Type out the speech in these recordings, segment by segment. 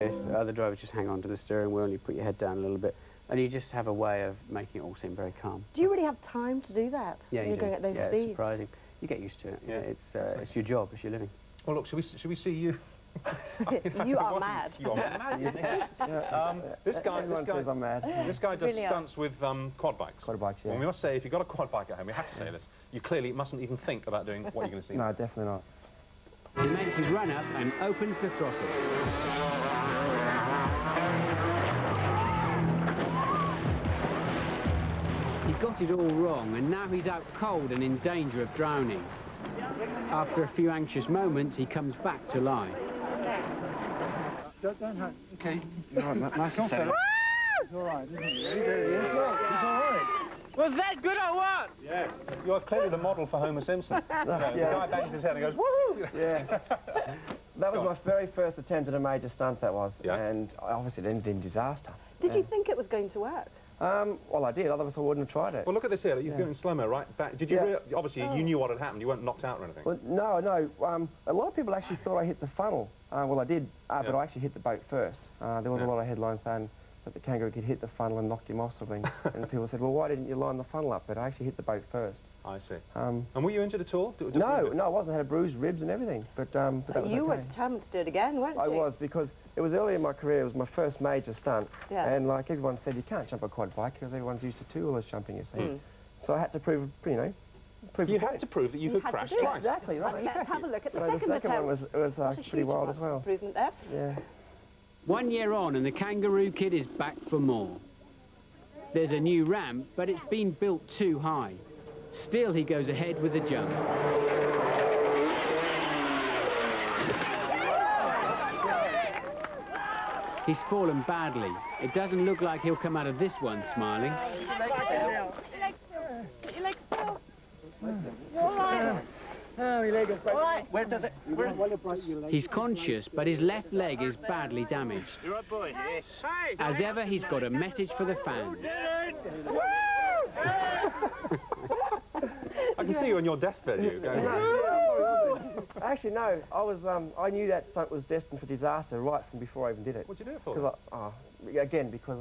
Other drivers just hang on to the steering wheel and you put your head down a little bit, and you just have a way of making it all seem very calm. Do you really have time to do that? Yeah, you You're do. going at those yeah, speeds? It's surprising. You get used to it. Yeah. It's your job, it's your living. Well, look, should we see you? You are mad. You are mad, you think? This guy says I'm mad. This guy does stunts with quad bikes. Quad bikes, yeah. Well, we must say, if you've got a quad bike at home, we have to say this, you clearly mustn't even think about doing what you're going to see. No, definitely not. He makes his run up and opens the throttle. He got it all wrong, and now he's out cold and in danger of drowning. After a few anxious moments, he comes back to life. Don't hurt. Okay. All right, nice and steady. He's all right, isn't he? There he is. Look, he's all right. Was that good or what? Yeah, you're clearly the model for Homer Simpson. The guy bangs his head and goes, woohoo! Yeah. That was my very first attempt at a major stunt, that was. Yeah. And obviously it ended in disaster. Did you think it was going to work? Well, I did, otherwise I wouldn't have tried it. Well, look at this here. You've been in slow-mo, right? Back. Did you obviously, you knew what had happened. You weren't knocked out or anything. Well, no. A lot of people actually thought I hit the funnel. Well, I did, but I actually hit the boat first. There was a lot of headlines saying that the kangaroo could hit the funnel and knocked him off something. And people said, well, why didn't you line the funnel up? But I actually hit the boat first. I see. And were you injured at all? No, I wasn't. I had bruised ribs and everything. But that was You were determined to do it again, weren't you? I was, because it was early in my career. It was my first major stunt. Yeah. And like everyone said, you can't jump a quad bike because everyone's used to two-wheelers jumping, you see. So I had to prove, you had to prove that you could crash twice. Exactly, right. Let's have a look at the So second the second attempt. one was pretty wild as well. Improvement there. Yeah. 1 year on, and the Kangaroo Kid is back for more. There's a new ramp, but it's been built too high. Still, he goes ahead with the jump. He's fallen badly. It doesn't look like he'll come out of this one smiling. He's conscious, but his left leg is badly damaged. As ever, he's got a message for the fans. I can see you on your deathbed, you going. Actually, no. I knew that stunt was destined for disaster right from before I even did it. What'd you do it for? Because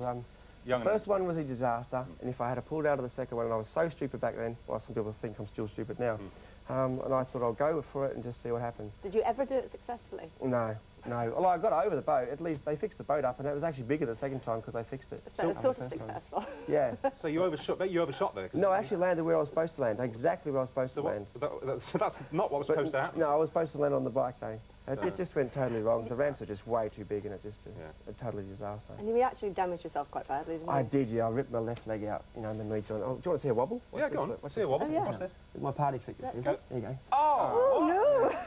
the first one was a disaster, and if I had pulled out of the second one, and I was so stupid back then, well, some people think I'm still stupid now, and I thought I'll go for it and just see what happens. Did you ever do it successfully? No. Well, I got over the boat. At least they fixed the boat up, and it was actually bigger the second time because they fixed it. So it's sort of successful. Yeah. So you overshot there? No, I actually landed where I was supposed to land, exactly where I was supposed to land. So that's not what was supposed to happen? No, I was supposed to land on the bike, though. It just went totally wrong. The ramps are just way too big, and it just a totally disaster. And you actually damaged yourself quite badly, didn't you? I did, yeah. I ripped my left leg out, in the knee joint. Oh, do you want to see a wobble? Yeah, go on. See a wobble. Oh, yeah. What's this? My party trick. There you go. Oh, no!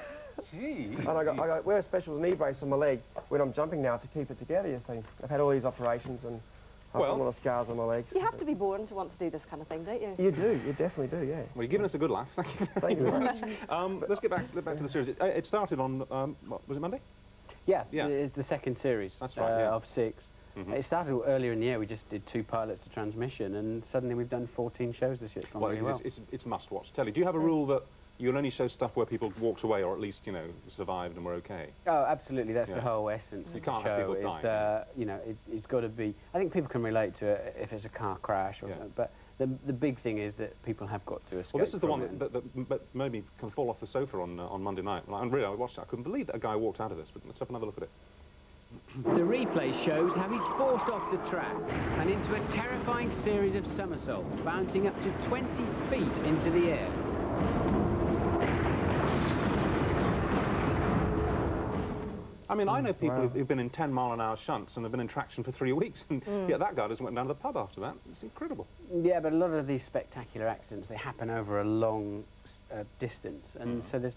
Jeez. And I wear a special knee brace on my leg when I'm jumping now to keep it together, you see. I've had all these operations and I've got a lot of scars on my legs. You have to be born to want to do this kind of thing, don't you? You do, you definitely do, yeah. Well, you've given us a good laugh. Thank you very much. Let's get back to the series. It started on, what, was it Monday? Yeah, it's the second series. That's right, of 6. It started earlier in the year. We just did 2 pilots to transmission, and suddenly we've done 14 shows this year. It's gone really well. It's must-watch telly. Do you have a rule that you'll only show stuff where people walked away, or at least, survived and were okay? Oh, absolutely. That's the whole essence of the show. You can't have people dying. It's got to be... I think people can relate to it if it's a car crash, or something, but the big thing is that people have got to escape. Well, this is the one that made me kind of fall off the sofa on Monday night. And really, I watched it. I couldn't believe that a guy walked out of this, but let's have another look at it. The replay shows how he's forced off the track and into a terrifying series of somersaults, bouncing up to 20 feet into the air. I mean, I know people who've been in 10-mile-an-hour shunts and have been in traction for 3 weeks, and yet that guy just went down to the pub after that. It's incredible. Yeah, but a lot of these spectacular accidents, they happen over a long distance, and so there's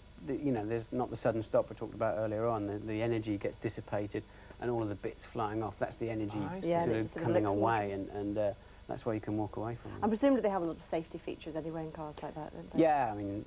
not the sudden stop we talked about earlier on. The energy gets dissipated, and all of the bits flying off. That's the energy coming away, and that's why you can walk away from them. And presumably they have a lot of safety features anyway in cars like that, don't they? Yeah, I mean,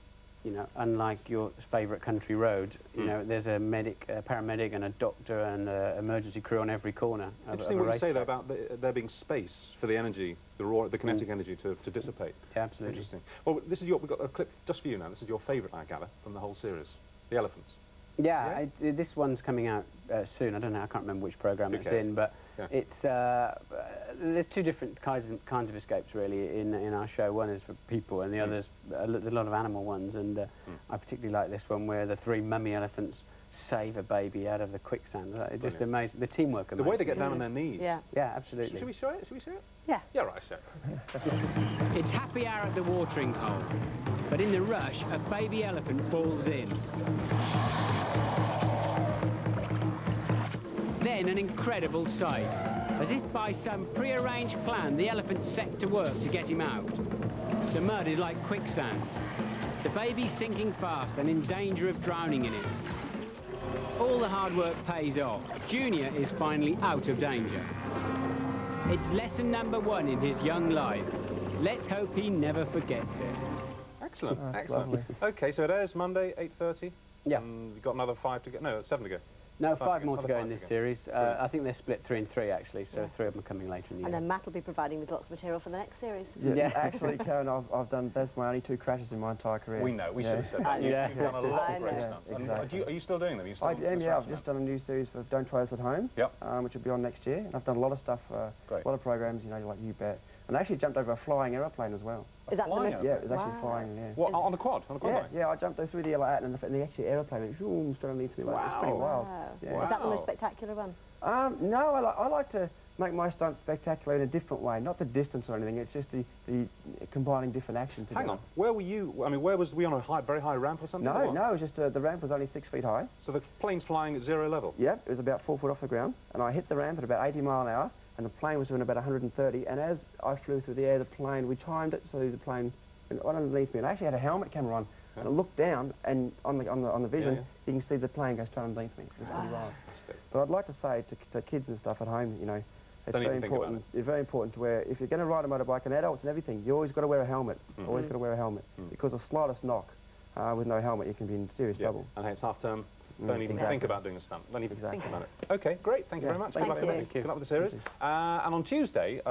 unlike your favourite country road, there's a paramedic and a doctor and an emergency crew on every corner. Interesting what you say there about there being space for the energy, the kinetic energy to dissipate. Yeah, absolutely. Interesting. Well, we've got a clip just for you now. This is your favourite, I gather, from the whole series. The elephants. Yeah, this one's coming out soon. I don't know, I can't remember which programme it's in, but it's there's two different kinds of escapes really in our show. One is for people, and the other's a lot of animal ones. And I particularly like this one where the 3 mummy elephants save a baby out of the quicksand. It's just amazing. The teamwork amazing. The way they get down on their knees. Yeah. Yeah, absolutely. Should we show it? Should we see it? Yeah. Yeah, right, sure. It's happy hour at the watering hole, but in the rush, a baby elephant falls in. Then an incredible sight. As if by some pre-arranged plan, the elephant's set to work to get him out. The mud is like quicksand. The baby's sinking fast and in danger of drowning in it. All the hard work pays off. Junior is finally out of danger. It's lesson number 1 in his young life. Let's hope he never forgets it. Excellent, That's excellent. lovely. OK, so it airs Monday, 8:30. Yeah. And you've got another 5 to go. No, 7 to go. No, 5 5 more to go in this series. Brilliant. I think they're split 3 and 3 actually, so 3 of them are coming later in the And year. then Matt will be providing with lots of material for the next series. Yeah, actually, Karen, I've done, that's my only 2 crashes in my entire career. We know, we should have said I that. know. You've done a lot I of great know. stunts. And Exactly. are you still doing them? Are you still I am, yeah. I've just done a new series for Don't Try This at Home, which will be on next year. And I've done a lot of stuff, a lot of programs, you know, like You Bet. And I actually jumped over a flying aeroplane as well. Is that the flying most? Yeah, it was actually flying, yeah. What, on the quad? On the quad Yeah, bike? yeah, I jumped through the air like that, and the actually aeroplane went zoom straight underneath me. Like, it's pretty wild. Wow. Yeah. Is that the most Wow. spectacular one? No, I like to make my stunts spectacular in a different way, not the distance or anything. It's just the combining different action together. Hang on, where were you? I mean, where was we on a very high ramp or something? No, no, it was just the ramp was only 6 feet high. So the plane's flying at 0 level? Yep, it was about 4 foot off the ground, and I hit the ramp at about 80 mile an hour, and the plane was doing about 130, and as I flew through the air, the plane, we timed it so the plane went right underneath me, and I actually had a helmet camera on, and I looked down, and on the vision, you can see the plane go straight underneath me. It's pretty wild. But I'd like to say to kids and stuff at home, you know, it's Don't very even think about important. It's very important to wear, if you're going to ride a motorbike, and adults and everything, you always got to wear a helmet. Always got to wear a helmet, because the slightest knock with no helmet, you can be in serious trouble. And hey, it's half term. Don't even think about doing a stunt. Don't even think Exactly. about it. OK, great. Thank you very much. Thank you. Good luck with the series. And on Tuesday,